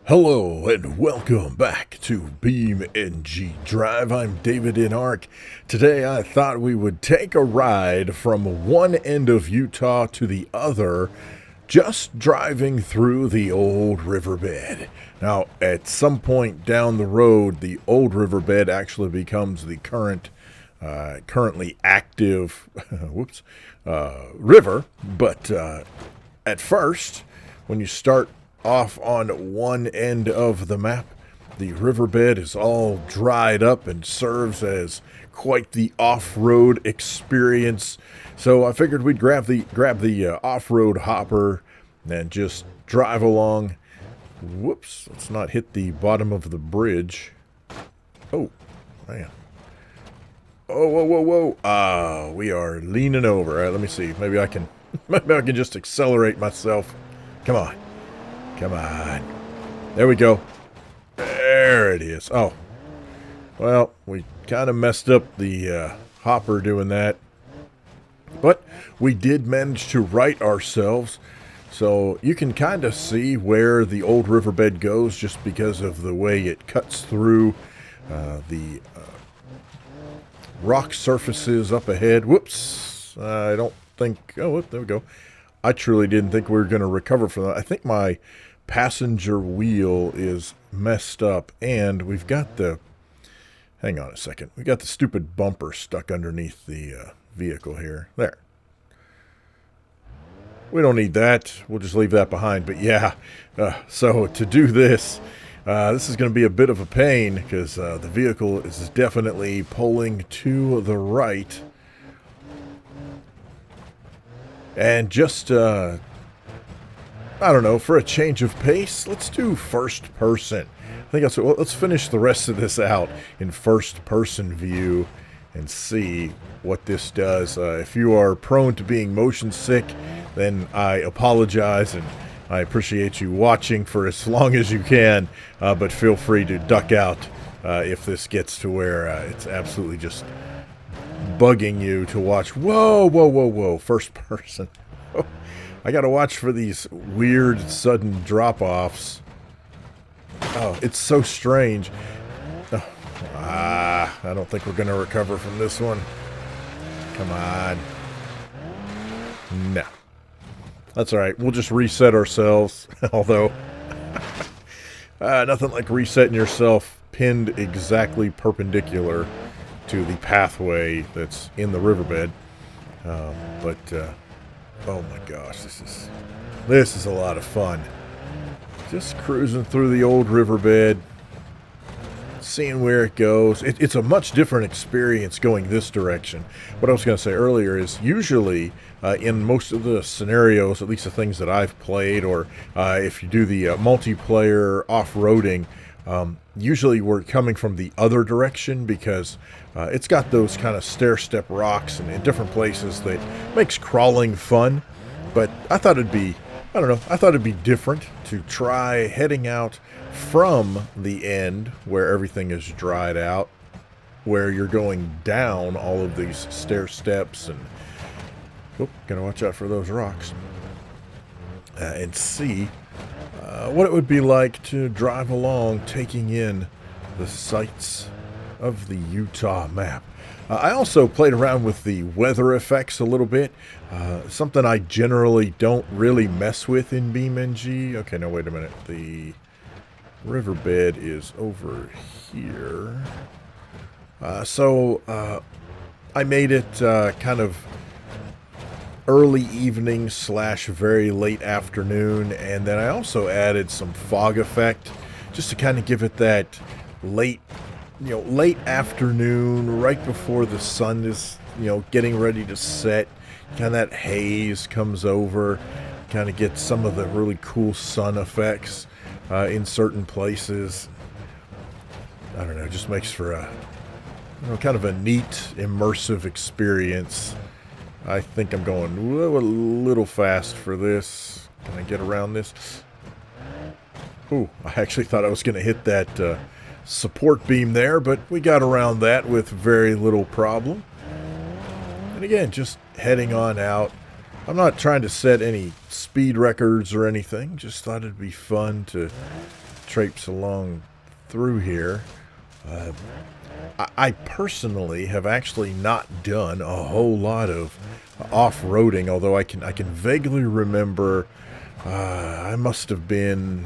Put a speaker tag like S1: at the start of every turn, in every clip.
S1: Hello and welcome back to BeamNG Drive. I'm davidinark. Today I thought we would take a ride from one end of Utah to the other, just driving through the old riverbed. Now, at some point down the road, the old riverbed actually becomes the currently active river, but at first, when you start off on one end of the map, the riverbed is all dried up and serves as quite the off-road experience. So I figured we'd grab the off-road hopper and just drive along. Whoops, let's not hit the bottom of the bridge. Oh, man. Oh, whoa, whoa, whoa. We are leaning over. All right, let me see. Maybe I can just accelerate myself. Come on. Come on. There we go. There it is. Oh. Well, we kind of messed up the hopper doing that. But we did manage to right ourselves. So you can kind of see where the old riverbed goes just because of the way it cuts through the rock surfaces up ahead. Whoops. I don't think... Oh, there we go. I truly didn't think we were going to recover from that. I think my passenger wheel is messed up, and we've got the... Hang on a second. We got the stupid bumper stuck underneath the vehicle here. There. We don't need that. We'll just leave that behind. But yeah, so to do this, this is going to be a bit of a pain because the vehicle is definitely pulling to the right. And just, I don't know, for a change of pace, let's do first person. I think that's what, let's finish the rest of this out in first person view and see what this does. If you are prone to being motion sick, then I apologize and I appreciate you watching for as long as you can, but feel free to duck out if this gets to where it's absolutely just bugging you to watch. Whoa, whoa, whoa, whoa. First person. I gotta watch for these weird sudden drop-offs. Oh, it's so strange. Oh, I don't think we're gonna recover from this one. Come on. No. That's alright. We'll just reset ourselves. Although, nothing like resetting yourself pinned exactly perpendicular to the pathway that's in the riverbed. Oh my gosh, this is a lot of fun. Just cruising through the old riverbed, seeing where it goes. It's a much different experience going this direction. What I was going to say earlier is usually in most of the scenarios, at least the things that I've played, or if you do the multiplayer off-roading, usually we're coming from the other direction because it's got those kind of stair-step rocks and in different places that makes crawling fun. But I thought it'd be, I don't know, I thought it'd be different to try heading out from the end where everything is dried out, where you're going down all of these stair steps and, oh, gotta watch out for those rocks, and see what it would be like to drive along taking in the sights of the Utah map. I also played around with the weather effects a little bit, something I generally don't really mess with in BeamNG. Okay, now wait a minute. The riverbed is over here. So I made it kind of early evening / very late afternoon, and then I also added some fog effect just to kind of give it that late afternoon, right before the sun is, getting ready to set. Kind of that haze comes over, kind of get some of the really cool sun effects in certain places. I don't know, it just makes for a kind of a neat, immersive experience. I think I'm going a little fast for this. Can I get around this? Ooh, I actually thought I was going to hit that support beam there, but we got around that with very little problem. And again, just heading on out. I'm not trying to set any speed records or anything, just thought it'd be fun to traipse along through here. I personally have actually not done a whole lot of off-roading, although I can vaguely remember I must have been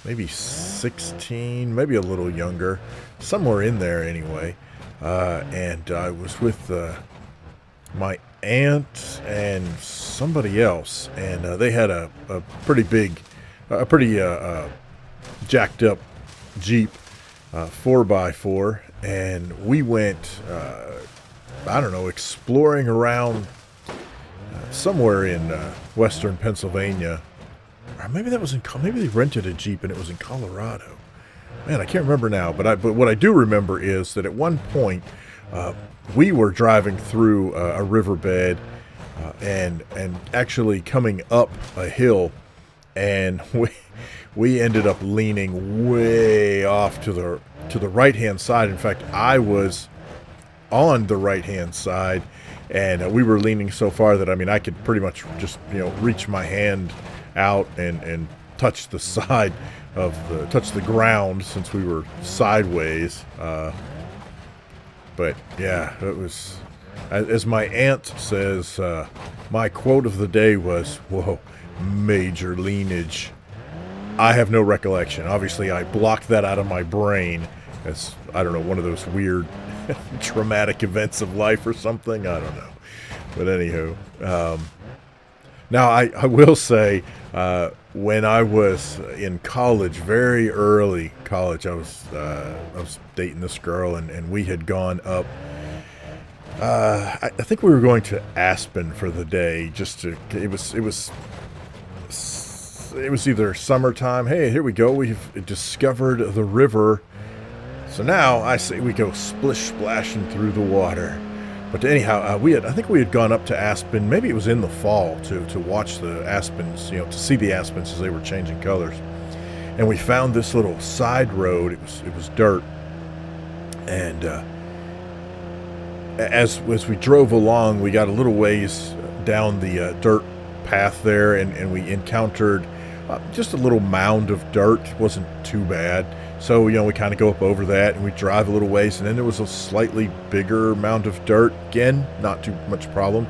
S1: maybe 16, maybe a little younger, somewhere in there anyway. And I was with my aunt and somebody else, and they had a pretty big, pretty jacked up Jeep, 4x4, and we went, I don't know, exploring around somewhere in western Pennsylvania. Or maybe that was maybe they rented a Jeep and it was in Colorado. Man, I can't remember now, but what I do remember is that at one point we were driving through a riverbed and actually coming up a hill, and we ended up leaning way off to the right-hand side. In fact, I was on the right-hand side, and we were leaning so far that, I mean, I could pretty much just, reach my hand out and touch the side of touch the ground, since we were sideways. But yeah, it was, as my aunt says, my quote of the day was, "Whoa, major leanage." I have no recollection. Obviously, I blocked that out of my brain as, I don't know, one of those weird traumatic events of life or something. I don't know. But anywho, now I will say, when I was in college, very early college, I was dating this girl, and we had gone up. I think we were going to Aspen for the day. It was either summertime. Hey, here we go. We've discovered the river. So now I say we go splish splashing through the water. But anyhow, I think we had gone up to Aspen. Maybe it was in the fall to watch the aspens, to see the aspens as they were changing colors. And we found this little side road. It was dirt. And as we drove along, we got a little ways down the dirt path there, and we encountered just a little mound of dirt. Wasn't too bad. So, we kind of go up over that, and we drive a little ways, and then there was a slightly bigger mound of dirt. Again, not too much problem.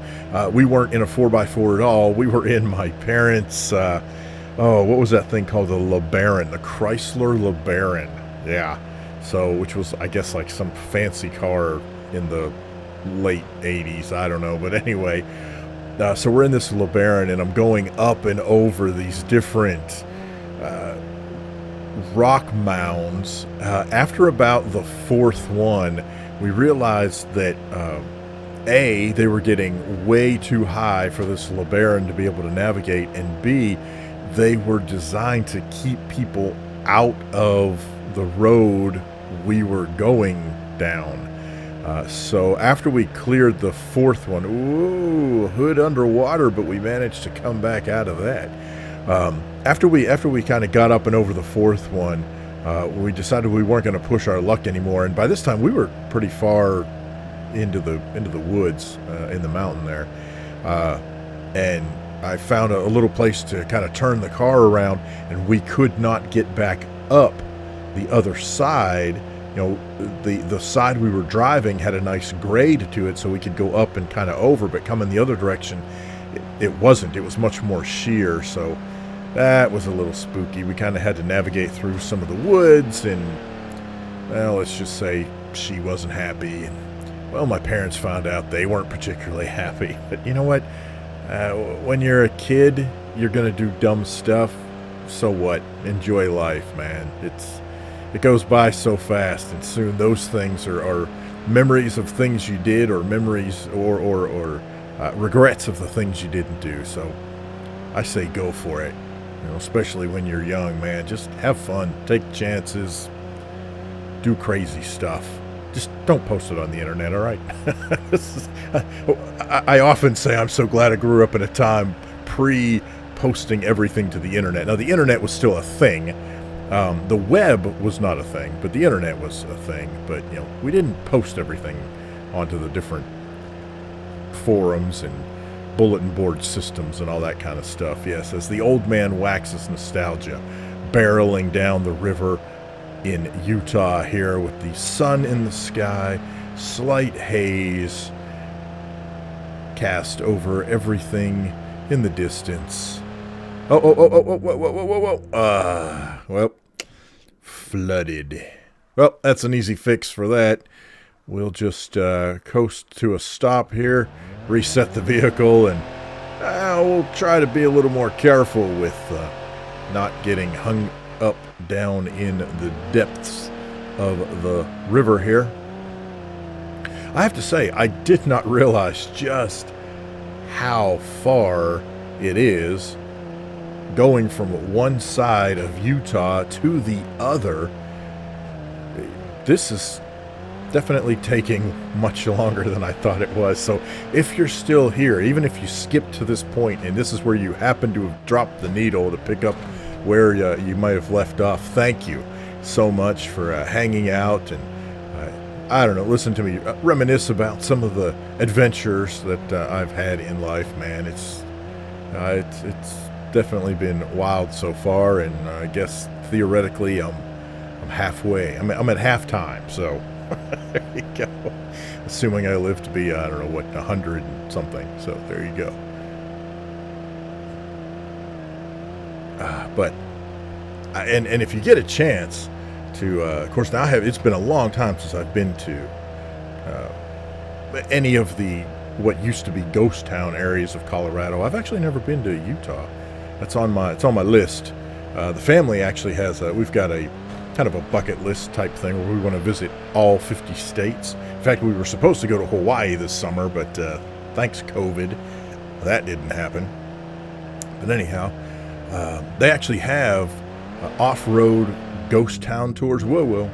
S1: We weren't in a 4x4 at all. We were in my parents', what was that thing called? The LeBaron, the Chrysler LeBaron. Yeah. So, which was, I guess, like some fancy car in the late 80s. I don't know. But anyway, so we're in this LeBaron, and I'm going up and over these different rock mounds. After about the fourth one, we realized that A, they were getting way too high for this LeBaron to be able to navigate, and B, they were designed to keep people out of the road we were going down. So after we cleared the fourth one, ooh, hood underwater, but we managed to come back out of that. After we kind of got up and over the fourth one, we decided we weren't going to push our luck anymore. And by this time, we were pretty far into the woods in the mountain there, and I found a little place to kind of turn the car around, and we could not get back up the other side. The side we were driving had a nice grade to it, so we could go up and kind of over, but coming the other direction, it wasn't. It was much more sheer, so that was a little spooky. We kind of had to navigate through some of the woods, and, well, let's just say she wasn't happy. And, well, my parents found out they weren't particularly happy. But you know what? When you're a kid, you're going to do dumb stuff. So what? Enjoy life, man. It goes by so fast, and soon those things are memories of things you did, or memories or regrets of the things you didn't do. So I say go for it, especially when you're young, man. Just have fun, take chances, do crazy stuff. Just don't post it on the internet, all right? I often say I'm so glad I grew up in a time pre-posting everything to the internet. Now, the internet was still a thing. The web was not a thing, but the internet was a thing. But, we didn't post everything onto the different forums and bulletin board systems and all that kind of stuff. Yes, as the old man waxes nostalgia. barreling down the river in Utah here with the sun in the sky, slight haze cast over everything in the distance. Well, flooded. Well, that's an easy fix for that. We'll just coast to a stop here, reset the vehicle, and we'll try to be a little more careful with not getting hung up down in the depths of the river here. I have to say, I did not realize just how far it is going from one side of Utah to the other. This is definitely taking much longer than I thought it was. So if you're still here, even if you skipped to this point and this is where you happen to have dropped the needle to pick up where you might have left off, thank you so much for hanging out and I don't know, listen to me reminisce about some of the adventures that I've had in life. Man, it's definitely been wild so far, and I guess theoretically I'm halfway. I'm at halftime, so there you go. Assuming I live to be, I don't know what, 100 and something. So there you go. And if you get a chance to, of course, now it's been a long time since I've been to any of the what used to be ghost town areas of Colorado. I've actually never been to Utah. It's on my list. The family actually has we've got a kind of a bucket list type thing where we want to visit all 50 states. In fact, we were supposed to go to Hawaii this summer, but thanks COVID, that didn't happen. But anyhow, they actually have off-road ghost town tours. Whoa.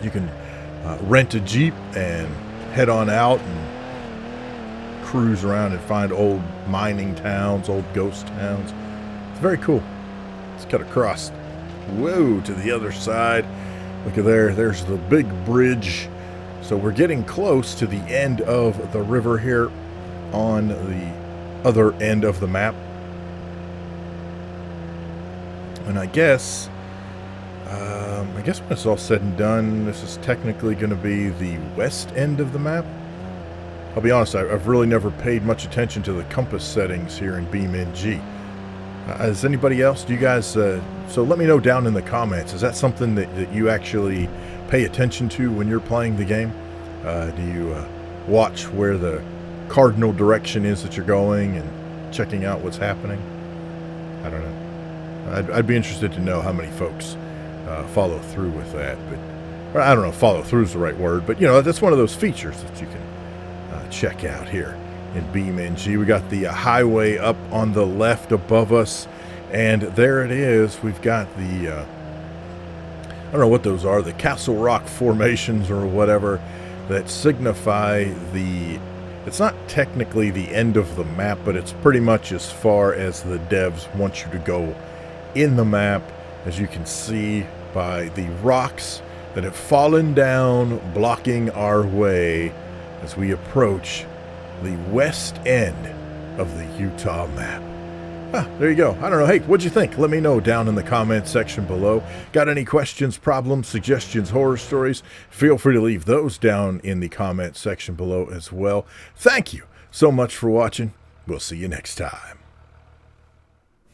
S1: You can rent a Jeep and head on out and cruise around and find old mining towns, old ghost towns. It's very cool. Let's cut across. Whoa, to the other side. Look at there. There's the big bridge. So we're getting close to the end of the river here on the other end of the map. And I guess when it's all said and done, this is technically going to be the west end of the map. I'll be honest, I've really never paid much attention to the compass settings here in BeamNG. As anybody else, do you guys, so let me know down in the comments, is that something that you actually pay attention to when you're playing the game? Do you watch where the cardinal direction is that you're going and checking out what's happening? I don't know. I'd be interested to know how many folks follow through with that. But I don't know if follow through is the right word, but you know, that's one of those features that you can check out here in BeamNG. We got the highway up on the left above us, and there it is. We've got the I don't know what those are, the Castle Rock formations or whatever that signify it's not technically the end of the map, but it's pretty much as far as the devs want you to go in the map, as you can see by the rocks that have fallen down, blocking our way as we approach the west end of the Utah map. There you go. I don't know. Hey, what'd you think? Let me know down in the comments section below. Got any questions, problems, suggestions, horror stories? Feel free to leave those down in the comments section below as well. Thank you so much for watching. We'll see you next time.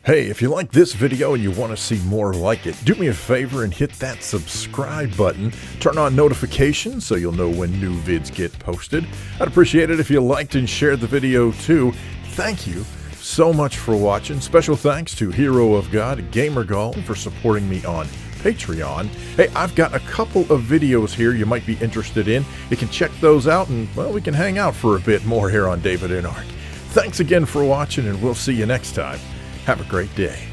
S1: Hey, if you like this video and you want to see more like it, do me a favor and hit that subscribe button. Turn on notifications so you'll know when new vids get posted. I'd appreciate it if you liked and shared the video too. Thank you so much for watching. Special thanks to Hero of God, GamerGull, for supporting me on Patreon. Hey, I've got a couple of videos here you might be interested in. You can check those out and, well, we can hang out for a bit more here on David in Ark. Thanks again for watching, and we'll see you next time. Have a great day.